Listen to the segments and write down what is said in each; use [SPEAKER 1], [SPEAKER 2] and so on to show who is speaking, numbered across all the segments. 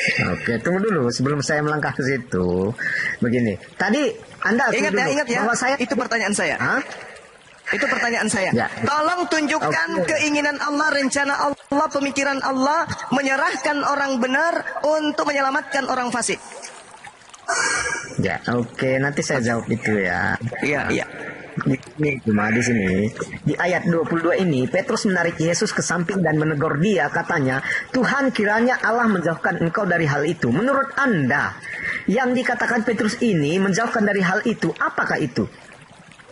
[SPEAKER 1] Oke, tunggu dulu sebelum saya melangkah ke situ. Begini, tadi Anda
[SPEAKER 2] Ingat
[SPEAKER 1] dulu,
[SPEAKER 2] ya,
[SPEAKER 1] bahwa saya
[SPEAKER 2] itu pertanyaan saya.
[SPEAKER 1] Hah?
[SPEAKER 2] Itu pertanyaan saya.
[SPEAKER 1] Ya.
[SPEAKER 2] Tolong tunjukkan keinginan Allah, rencana Allah, pemikiran Allah, menyerahkan orang benar untuk menyelamatkan orang fasik.
[SPEAKER 1] Ya, oke, nanti saya jawab itu ya.
[SPEAKER 2] Iya.
[SPEAKER 1] Di sini di ayat 22 ini Petrus menarik Yesus ke samping dan menegur dia, katanya, "Tuhan, kiranya Allah menjauhkan engkau dari hal itu." Menurut Anda, yang dikatakan Petrus ini menjauhkan dari hal itu, apakah itu?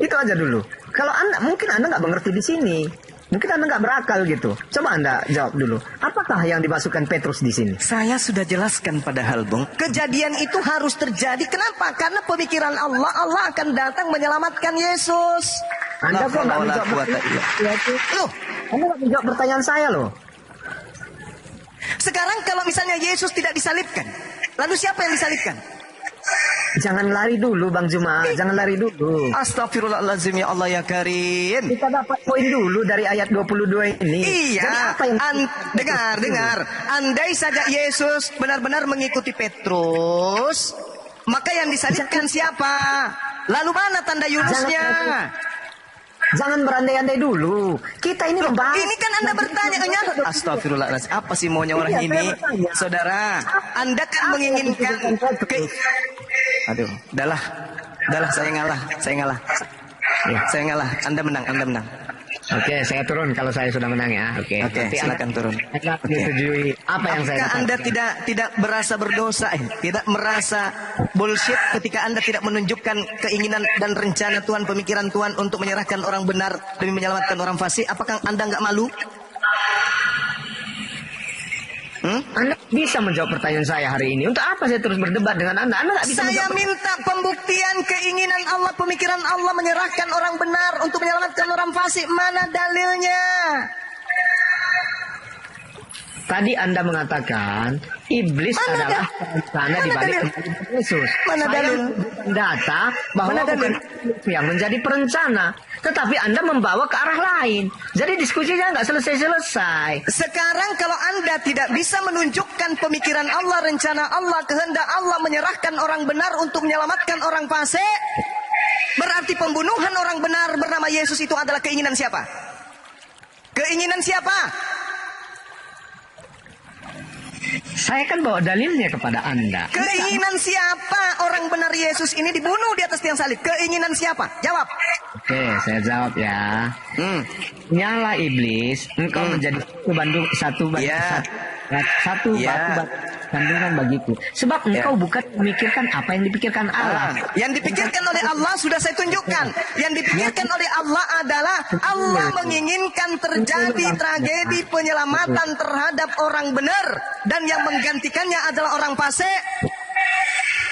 [SPEAKER 1] Itu aja dulu. Kalau mungkin Anda nggak mengerti di sini. Mungkin Anda nggak berakal gitu. Coba Anda jawab dulu. Apakah yang dimasukkan Petrus di sini?
[SPEAKER 2] Saya sudah jelaskan padahal, Bung. Kejadian itu harus terjadi. Kenapa? Karena pemikiran Allah, Allah akan datang menyelamatkan Yesus.
[SPEAKER 1] Anda kok nggak menjawab
[SPEAKER 2] Loh,
[SPEAKER 1] Anda nggak menjawab pertanyaan saya loh.
[SPEAKER 2] sekarang kalau misalnya Yesus tidak disalibkan, lalu siapa yang disalibkan?
[SPEAKER 1] Jangan lari dulu Bang Juma, jangan lari dulu.
[SPEAKER 2] Astagfirullahaladzim, ya Allah ya Karim.
[SPEAKER 1] Kita dapat poin dulu dari ayat 22 ini.
[SPEAKER 2] Iya,
[SPEAKER 1] jadi apa yang
[SPEAKER 2] dengar. Andai saja Yesus benar-benar mengikuti Petrus, maka yang disalibkan siapa? Lalu mana tanda Yunusnya?
[SPEAKER 1] Jangan berandai-andai dulu. Kita ini membahas.
[SPEAKER 2] Ini kan Anda bertanya. Astagfirullahaladzim. Apa sih maunya orang
[SPEAKER 1] Iya,
[SPEAKER 2] ini?
[SPEAKER 1] bertanya.
[SPEAKER 2] Saudara, Anda kan menginginkan... Aduh, udahlah, saya ngalah.
[SPEAKER 1] Ya.
[SPEAKER 2] Saya ngalah. Anda menang.
[SPEAKER 1] Oke, saya turun kalau saya sudah menang ya. Oke,
[SPEAKER 2] silakan turun.
[SPEAKER 1] Anda menyetujui apa yang saya
[SPEAKER 2] katakan? Anda tidak merasa berdosa, tidak merasa bullshit ketika Anda tidak menunjukkan keinginan dan rencana Tuhan, pemikiran Tuhan untuk menyerahkan orang benar demi menyelamatkan orang fasik? Apakah Anda nggak malu?
[SPEAKER 1] Anda bisa menjawab pertanyaan saya hari ini. Untuk apa saya terus berdebat dengan Anda? Anda nggak bisa
[SPEAKER 2] Saya minta pembuktian keinginan Allah, pemikiran Allah menyerahkan orang benar untuk menyelamatkan orang fasik. Mana dalilnya?
[SPEAKER 1] Tadi Anda mengatakan iblis adalah rencana di balik kematian Yesus.
[SPEAKER 2] Mana
[SPEAKER 1] Saya
[SPEAKER 2] dalil?
[SPEAKER 1] memberikan data bahwa
[SPEAKER 2] Mana dalil?
[SPEAKER 1] iblis yang menjadi perencana, tetapi Anda membawa ke arah lain. Jadi diskusinya nggak selesai-selesai.
[SPEAKER 2] Sekarang kalau Anda tidak bisa menunjukkan pemikiran Allah, rencana Allah, kehendak Allah menyerahkan orang benar untuk menyelamatkan orang fasik, berarti pembunuhan orang benar bernama Yesus itu adalah keinginan siapa? Keinginan siapa?
[SPEAKER 1] Saya kan bawa dalilnya kepada Anda.
[SPEAKER 2] Keinginan siapa orang benar Yesus ini dibunuh di atas tiang salib? Keinginan siapa? Jawab.
[SPEAKER 1] Oke, saya jawab ya. Nyala iblis, engkau menjadi satu batu kandungan bagiku. Sebab engkau bukan memikirkan apa yang dipikirkan Allah.
[SPEAKER 2] Yang dipikirkan oleh Allah sudah saya tunjukkan. Yang dipikirkan oleh Allah adalah Allah menginginkan terjadi tragedi penyelamatan terhadap orang benar, dan yang menggantikannya adalah orang fasik.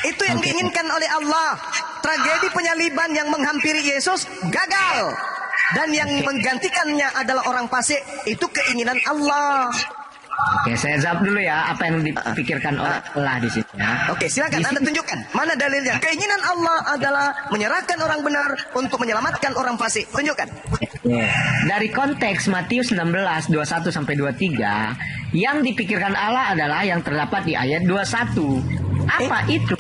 [SPEAKER 2] Itu yang diinginkan oleh Allah. Tragedi penyaliban yang menghampiri Yesus gagal, dan yang menggantikannya adalah orang fasik. Itu keinginan Allah.
[SPEAKER 1] Oke, saya jawab dulu ya apa yang dipikirkan oleh Allah di sini ya.
[SPEAKER 2] Oke, silakan Anda tunjukkan mana dalilnya. Keinginan Allah adalah menyerahkan orang benar untuk menyelamatkan orang fasik. Tunjukkan.
[SPEAKER 1] Oke. Dari konteks Matius 16 21 sampai 23, yang dipikirkan Allah adalah yang terdapat di ayat 21. Apa itu?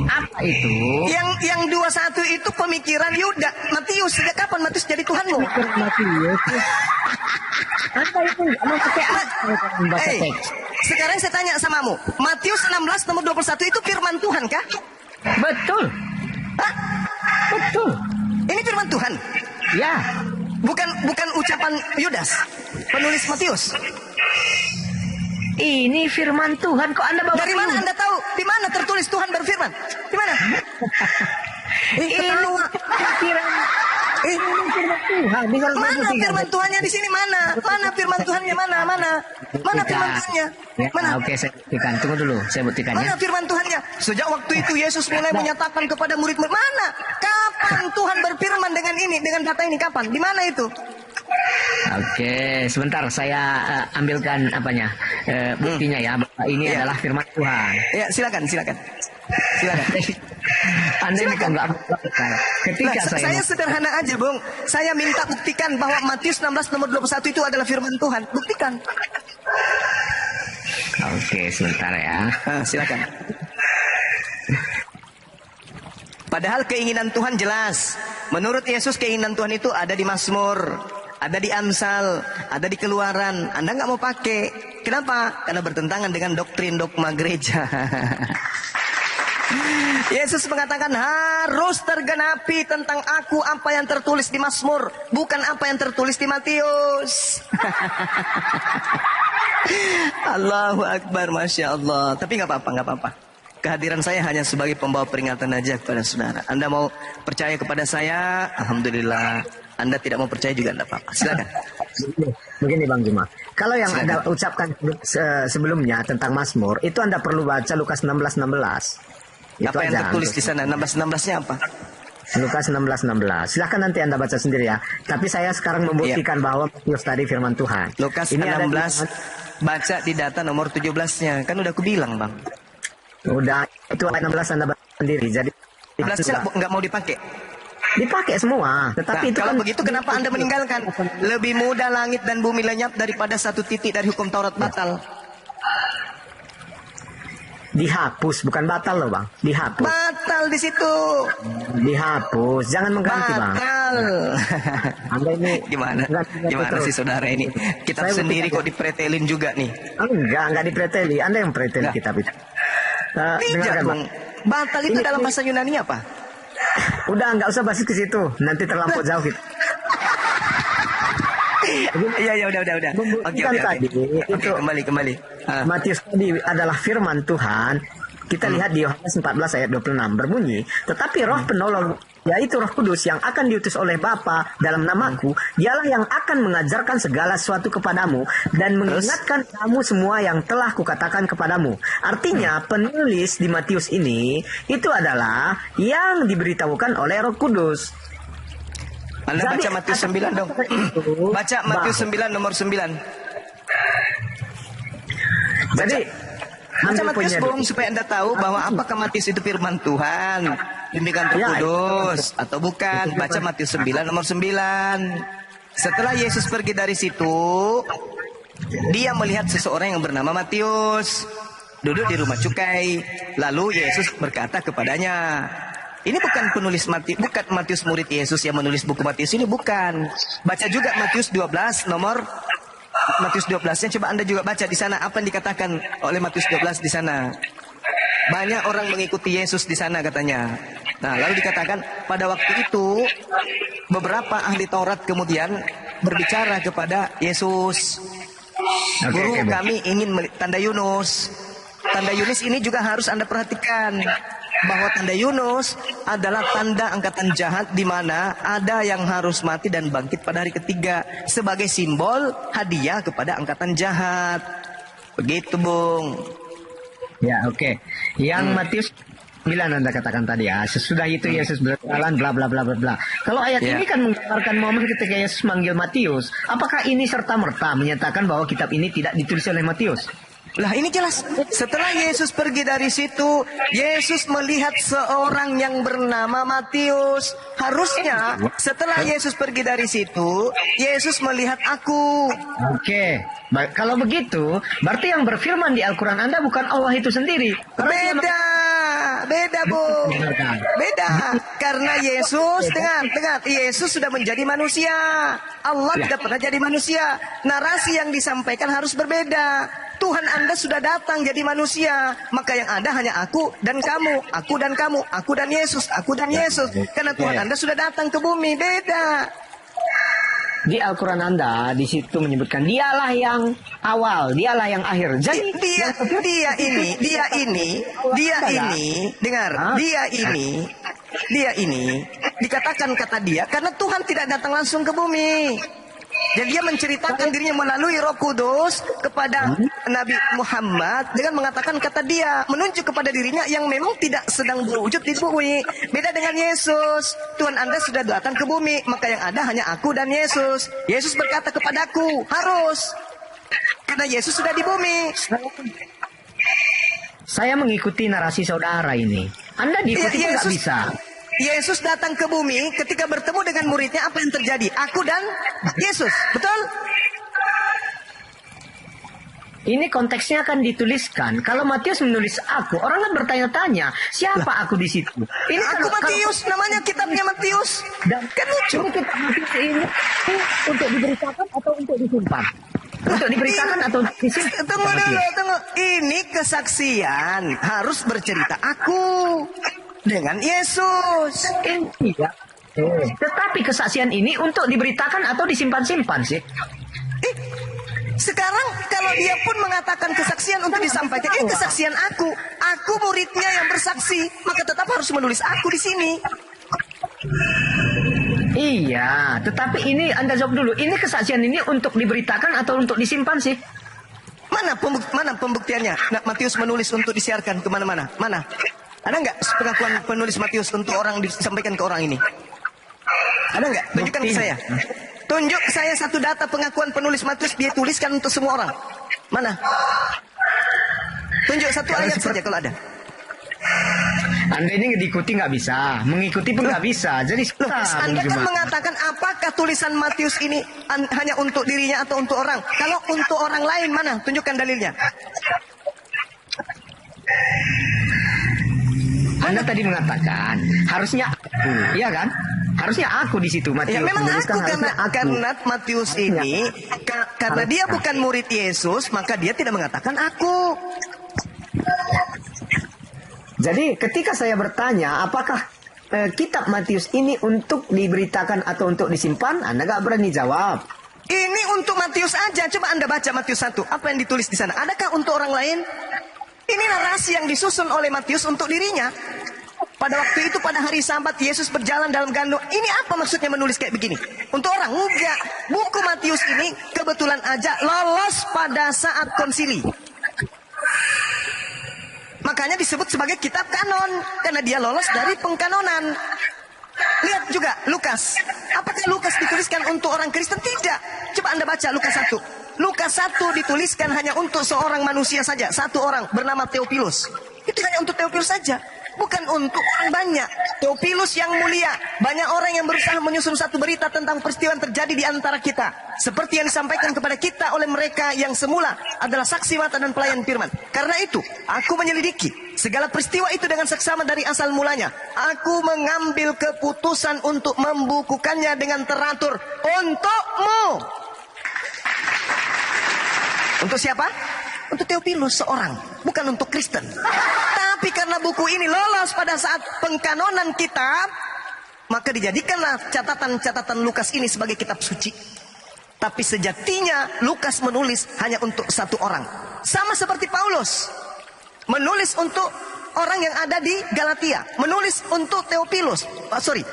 [SPEAKER 1] Apa itu?
[SPEAKER 2] Yang 21 itu pemikiran Yuda. Matius, sejak kapan Matius jadi Tuhanmu?
[SPEAKER 1] Matius. Apa itu nggak mau pakai membaca teks?
[SPEAKER 2] Sekarang saya tanya samamu, Matius 16 nomor 21 itu firman Tuhan kah?
[SPEAKER 1] Betul.
[SPEAKER 2] Hah?
[SPEAKER 1] Betul.
[SPEAKER 2] Ini firman Tuhan.
[SPEAKER 1] Ya.
[SPEAKER 2] Bukan ucapan Yudas, penulis Matius.
[SPEAKER 1] Ini firman Tuhan, kok Anda bawa?
[SPEAKER 2] Dari mana Anda tahu? Di mana tertulis Tuhan berfirman? Di mana?
[SPEAKER 1] Ini firman Tuhan.
[SPEAKER 2] Mana firman Tuhannya di sini? Mana firman Tuhannya? Mana firman Tuhannya? Mana?
[SPEAKER 1] Oke, saya buktikan. Tunggu dulu, saya buktikan ya.
[SPEAKER 2] Mana firman Tuhannya? Sejak waktu itu Yesus mulai menyatakan kepada murid-murid. Mana? Kapan Tuhan berfirman dengan ini, dengan kata ini? Kapan? Di mana itu?
[SPEAKER 1] Oke, sebentar saya ambilkan buktinya ya. Ini adalah firman Tuhan.
[SPEAKER 2] Ya, silakan.
[SPEAKER 1] Anda ini kok nggak ketika
[SPEAKER 2] saya sederhana aja, Bung. Saya minta buktikan bahwa Matius 16 nomor 21 itu adalah firman Tuhan. Buktikan.
[SPEAKER 1] Oke, sebentar ya.
[SPEAKER 2] Silakan. Padahal keinginan Tuhan jelas. Menurut Yesus keinginan Tuhan itu ada di Mazmur, ada di Amsal, ada di Keluaran. Anda nggak mau pakai. Kenapa? Karena bertentangan dengan doktrin dogma gereja. Yesus mengatakan harus tergenapi tentang aku apa yang tertulis di Mazmur, bukan apa yang tertulis di Matius. Allahu Akbar, Masya Allah. Tapi nggak apa-apa, nggak apa-apa. Kehadiran saya hanya sebagai pembawa peringatan aja kepada saudara. Anda mau percaya kepada saya, alhamdulillah. Anda tidak mau percaya juga tidak apa-apa. Silakan.
[SPEAKER 1] Begini Bang Juma, kalau yang
[SPEAKER 2] Silakan.
[SPEAKER 1] Anda ucapkan sebelumnya tentang Mazmur, itu Anda perlu baca Lukas 16:16. Itu
[SPEAKER 2] Apa yang
[SPEAKER 1] aja.
[SPEAKER 2] tertulis di sana? 16-16-nya apa?
[SPEAKER 1] Lukas 16:16. Silahkan nanti Anda baca sendiri ya. Tapi saya sekarang membuktikan bahwa Matius tadi firman Tuhan.
[SPEAKER 2] Lukas
[SPEAKER 1] Ini ada
[SPEAKER 2] 16, baca di data nomor 17-nya. Kan udah aku bilang, Bang.
[SPEAKER 1] Udah, itu ayat 16 Anda baca sendiri. Jadi
[SPEAKER 2] 17-nya nggak mau dipakai.
[SPEAKER 1] dipakai semua. Tetapi
[SPEAKER 2] Nah,
[SPEAKER 1] itu
[SPEAKER 2] kalau
[SPEAKER 1] kan
[SPEAKER 2] begitu kenapa Anda meninggalkan? Lebih mudah langit dan bumi lenyap daripada satu titik dari hukum Taurat batal.
[SPEAKER 1] dihapus, bukan batal loh Bang. Dihapus.
[SPEAKER 2] Batal di situ.
[SPEAKER 1] Dihapus. Jangan mengganti Bang.
[SPEAKER 2] Batal.
[SPEAKER 1] Anda ini
[SPEAKER 2] Gimana? Gimana
[SPEAKER 1] terus.
[SPEAKER 2] sih saudara ini? Kitab
[SPEAKER 1] Saya
[SPEAKER 2] sendiri
[SPEAKER 1] buktikan.
[SPEAKER 2] kok dipretelin juga nih.
[SPEAKER 1] Enggak dipreteli. Anda yang preteli
[SPEAKER 2] Enggak.
[SPEAKER 1] kitab itu.
[SPEAKER 2] Tidak
[SPEAKER 1] Dengarkan Bang.
[SPEAKER 2] dong. Batal itu
[SPEAKER 1] Ini-
[SPEAKER 2] dalam bahasa Yunani apa?
[SPEAKER 1] Udah nggak usah bahas ke situ. Nanti terlampau jauh kita.
[SPEAKER 2] Iya udah. Oke
[SPEAKER 1] Membuktikan tadi,
[SPEAKER 2] Oke,
[SPEAKER 1] itu
[SPEAKER 2] kembali. Ah.
[SPEAKER 1] Matius tadi adalah firman Tuhan. Kita lihat di Yohanes 14 ayat 26 berbunyi, tetapi roh penolong, yaitu Roh Kudus yang akan diutus oleh Bapa dalam namaku, dialah yang akan mengajarkan segala sesuatu kepadamu dan mengingatkan kamu semua yang telah kukatakan kepadamu. Artinya penulis di Matius ini itu adalah yang diberitahukan oleh Roh Kudus.
[SPEAKER 2] Anda
[SPEAKER 1] Jadi,
[SPEAKER 2] baca Matius 9 dong.
[SPEAKER 1] itu
[SPEAKER 2] Baca Matius 9 nomor 9.
[SPEAKER 1] Jadi
[SPEAKER 2] Baca
[SPEAKER 1] ambil
[SPEAKER 2] Matius
[SPEAKER 1] poinnya
[SPEAKER 2] Bung
[SPEAKER 1] dulu.
[SPEAKER 2] supaya Anda tahu bahwa apakah Matius itu firman Tuhan, bimbingan Roh
[SPEAKER 1] Ya,
[SPEAKER 2] Kudus atau bukan. Baca Matius 9 nomor 9. Setelah Yesus pergi dari situ, dia melihat seseorang yang bernama Matius duduk di rumah cukai. Lalu Yesus berkata kepadanya, ini bukan penulis Matius, bukan Matius murid Yesus yang menulis buku Matius ini, bukan. Baca juga Matius 12 nomor Matius 12-nya, coba Anda juga baca di sana apa yang dikatakan oleh Matius 12 di sana. Banyak orang mengikuti Yesus di sana katanya. Nah, lalu dikatakan pada waktu itu beberapa ahli Taurat kemudian berbicara kepada Yesus. Guru,
[SPEAKER 1] Oke,
[SPEAKER 2] kami ingin tanda Yunus. Tanda Yunus ini juga harus Anda perhatikan bahwa tanda Yunus adalah tanda angkatan jahat di mana ada yang harus mati dan bangkit pada hari ketiga sebagai simbol hadiah kepada angkatan jahat. Begitu, Bung.
[SPEAKER 1] Ya, oke. Yang Matius 9 Anda katakan tadi ya. Sesudah itu Yesus berjalan bla bla bla bla bla. Kalau ayat
[SPEAKER 2] Ya.
[SPEAKER 1] ini kan menggambarkan momen ketika Yesus manggil Matius. Apakah ini serta-merta menyatakan bahwa kitab ini tidak ditulis oleh Matius?
[SPEAKER 2] Lah ini jelas. Setelah Yesus pergi dari situ, Yesus melihat seorang yang bernama Matius. Harusnya setelah Yesus pergi dari situ, Yesus melihat aku.
[SPEAKER 1] Oke. Kalau begitu, berarti yang berfirman di Al-Quran Anda bukan Allah itu sendiri.
[SPEAKER 2] Beda Bu. Beda. Karena Yesus, dengar, Yesus sudah menjadi manusia. Allah tidak pernah jadi manusia. Narasi yang disampaikan harus berbeda. Tuhan Anda sudah datang jadi manusia. Maka yang ada hanya aku dan kamu. Aku dan kamu. Aku dan Yesus. Aku dan Yesus. Karena Tuhan Anda sudah datang ke bumi. Beda.
[SPEAKER 1] Di Al-Quran Anda di situ menyebutkan dialah yang awal, dialah yang akhir. Jadi
[SPEAKER 2] Dia ini, dengar, dia ini dikatakan kata dia karena Tuhan tidak datang langsung ke bumi. Jadi dia menceritakan dirinya melalui Roh Kudus kepada Nabi Muhammad dengan mengatakan kata dia, menunjuk kepada dirinya yang memang tidak sedang berwujud di bumi. Beda dengan Yesus. Tuhan Anda sudah datang ke bumi, maka yang ada hanya aku dan Yesus. Yesus berkata kepadaku, harus. Karena Yesus sudah di bumi.
[SPEAKER 1] saya mengikuti narasi saudara ini. Anda diikuti pun nggak bisa.
[SPEAKER 2] Yesus datang ke bumi ketika bertemu dengan muridnya, apa yang terjadi? Aku dan Yesus, betul?
[SPEAKER 1] Ini konteksnya kan dituliskan. Kalau Matius menulis aku, orang kan bertanya-tanya, siapa aku di situ? Ini
[SPEAKER 2] Aku Matius, namanya kitabnya Matius.
[SPEAKER 1] Dan
[SPEAKER 2] Kan lucu.
[SPEAKER 1] ini kitab Matius ini untuk diberitakan atau untuk disimpan? Untuk diberitakan atau untuk disimpan?
[SPEAKER 2] Tunggu dulu, tunggu. Ini kesaksian harus bercerita aku dengan Yesus.
[SPEAKER 1] Iya. Tetapi kesaksian ini untuk diberitakan atau disimpan-simpan sih?
[SPEAKER 2] Sekarang kalau dia pun mengatakan kesaksian untuk disampaikan, ini kesaksian aku. Aku muridnya yang bersaksi, maka tetap harus menulis aku di sini.
[SPEAKER 1] Iya, tetapi ini Anda jawab dulu. Ini kesaksian ini untuk diberitakan atau untuk disimpan sih?
[SPEAKER 2] Mana pembuktiannya? Nah, Matius menulis untuk disiarkan kemana-mana. Mana? Ada nggak pengakuan penulis Matius untuk orang disampaikan ke orang ini? Ada nggak? Tunjukkan ke saya. Tunjuk saya satu data pengakuan penulis Matius dia tuliskan untuk semua orang. Mana? Tunjuk satu ayat saja kalau ada.
[SPEAKER 1] Anda ini diikuti nggak bisa, mengikuti pun nggak bisa. Jadi
[SPEAKER 2] Anda kan mengatakan apakah tulisan Matius ini hanya untuk dirinya atau untuk orang? Kalau untuk orang lain mana? Tunjukkan dalilnya.
[SPEAKER 1] Anda tadi mengatakan harusnya aku, iya kan? Harusnya aku di situ Matius.
[SPEAKER 2] Ya memang
[SPEAKER 1] menuliskan
[SPEAKER 2] aku karena Matius ini karena dia bukan murid Yesus, maka dia tidak mengatakan aku.
[SPEAKER 1] Jadi ketika saya bertanya apakah kitab Matius ini untuk diberitakan atau untuk disimpan, Anda nggak berani jawab.
[SPEAKER 2] Ini untuk Matius aja. Coba Anda baca Matius 1. Apa yang ditulis di sana? Adakah untuk orang lain? Ini narasi yang disusun oleh Matius untuk dirinya. Pada waktu itu pada hari Sabat Yesus berjalan dalam gandum. Ini apa maksudnya menulis kayak begini? Untuk orang? Enggak. Buku Matius ini kebetulan aja lolos pada saat konsili. Makanya disebut sebagai kitab kanon. Karena dia lolos dari pengkanonan. Lihat juga Lukas. Apakah Lukas dituliskan untuk orang Kristen? Tidak. Coba Anda baca Lukas 1. Lukas 1 dituliskan hanya untuk seorang manusia saja. Satu orang bernama Theophilus. Itu hanya untuk Theophilus saja. Bukan untuk orang banyak. Theophilus yang mulia. Banyak orang yang berusaha menyusun satu berita tentang peristiwa yang terjadi di antara kita. Seperti yang disampaikan kepada kita oleh mereka yang semula adalah saksi mata dan pelayan firman. Karena itu, aku menyelidiki segala peristiwa itu dengan seksama dari asal mulanya. Aku mengambil keputusan untuk membukukannya dengan teratur untukmu. Untuk siapa? Untuk Theophilus seorang, bukan untuk Kristen. Tapi karena buku ini lolos pada saat pengkanonan kitab, maka dijadikanlah catatan-catatan Lukas ini sebagai kitab suci. Tapi sejatinya Lukas menulis hanya untuk satu orang. Sama seperti Paulus. Menulis untuk orang yang ada di Galatia. Menulis untuk Theophilus.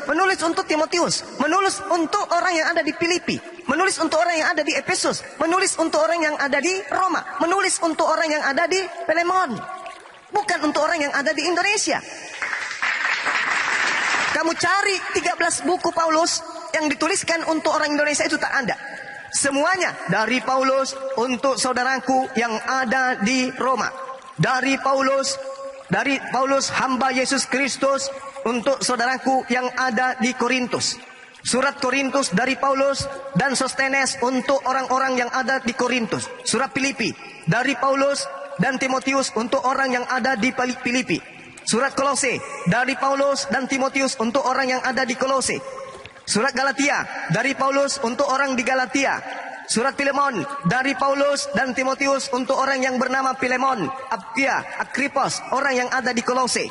[SPEAKER 2] Menulis untuk Timotius. Menulis untuk orang yang ada di Filipi. Menulis untuk orang yang ada di Efesus. Menulis untuk orang yang ada di Roma. Menulis untuk orang yang ada di Filemon. Bukan untuk orang yang ada di Indonesia. Kamu cari 13 buku Paulus yang dituliskan untuk orang Indonesia itu tak ada. Semuanya dari Paulus untuk saudaraku yang ada di Roma. Dari Paulus hamba Yesus Kristus untuk saudaraku yang ada di Korintus. Surat Korintus dari Paulus dan Sostenes untuk orang-orang yang ada di Korintus. Surat Filipi dari Paulus dan Timotius untuk orang yang ada di Filipi. Surat Kolose dari Paulus dan Timotius untuk orang yang ada di Kolose. Surat Galatia dari Paulus untuk orang di Galatia. Surat Filemon dari Paulus dan Timotius untuk orang yang bernama Filemon, Apphia, Akripos, orang yang ada di Kolose.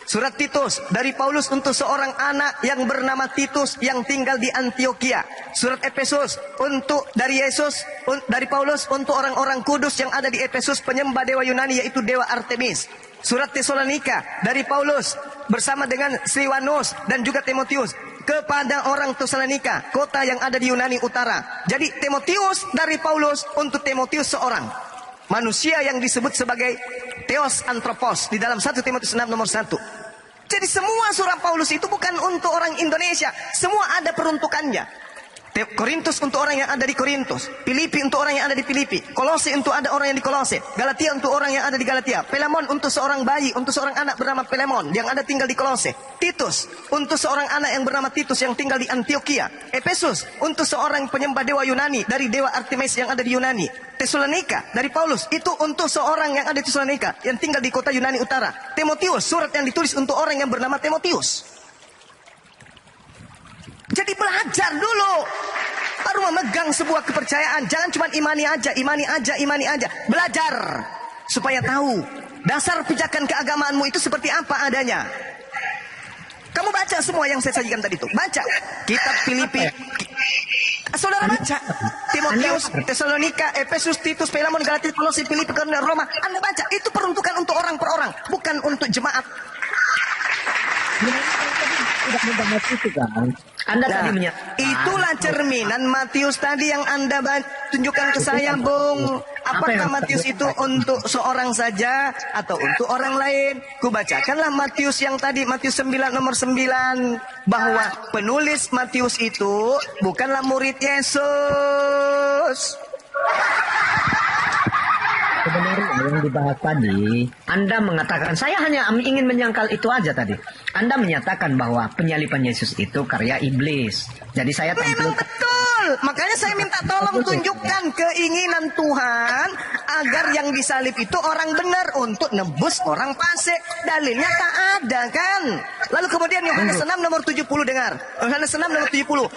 [SPEAKER 2] Surat Titus dari Paulus untuk seorang anak yang bernama Titus yang tinggal di Antioquia. Surat Efesus dari Paulus untuk orang-orang kudus yang ada di Efesus penyembah dewa Yunani yaitu dewa Artemis. Surat Tesalonika dari Paulus bersama dengan Silwanus dan juga Timotius kepada orang Tesalonika, kota yang ada di Yunani Utara. Jadi Timotius dari Paulus untuk Timotius seorang manusia yang disebut sebagai Theos Anthropos di dalam 1 Timotius 6 nomor 1. Jadi semua surat Paulus itu bukan untuk orang Indonesia, semua ada peruntukannya. Korintus untuk orang yang ada di Korintus, Filipi untuk orang yang ada di Filipi, Kolose untuk ada orang yang di Kolose, Galatia untuk orang yang ada di Galatia, Filemon untuk seorang bayi, untuk seorang anak bernama Filemon yang ada tinggal di Kolose, Titus untuk seorang anak yang bernama Titus yang tinggal di Antioquia, Efesus untuk seorang penyembah dewa Yunani dari dewa Artemis yang ada di Yunani, Tesalonika dari Paulus itu untuk seorang yang ada di Tesalonika yang tinggal di kota Yunani Utara. Timotius, surat yang ditulis untuk orang yang bernama Timotius. Jadi belajar dulu baru memegang sebuah kepercayaan. Jangan cuma imani aja. Belajar supaya tahu dasar pijakan keagamaanmu itu seperti apa adanya. Kamu baca semua yang saya sajikan tadi itu. Baca kitab Filipi. Saudara baca Timotius, Tesalonika, Efesus, Titus, Filemon, Galatia, Kolose, Filipi, Korintus, Roma. Anda baca, itu peruntukan untuk orang per orang, bukan untuk jemaat.
[SPEAKER 1] Anda tadi menyatakan
[SPEAKER 2] itulah cerminan Matius tadi yang Anda tunjukkan ke saya, Bung. Apakah Matius itu untuk seorang saja atau untuk orang lain? Kubacakanlah Matius yang tadi, Matius 9 nomor 9, bahwa penulis Matius itu bukanlah murid Yesus.
[SPEAKER 1] Sebenarnya yang dibahas tadi, Anda mengatakan, saya hanya ingin menyangkal itu aja tadi. Anda menyatakan bahwa penyaliban Yesus itu karya iblis. Jadi saya
[SPEAKER 2] Memang betul. Makanya saya minta tolong tunjukkan keinginan Tuhan agar yang disalib itu orang benar untuk nebus orang fasik. Dalilnya tak ada kan. Lalu kemudian Yohanes 6 nomor 70 dengar. Yohanes 6 nomor 70.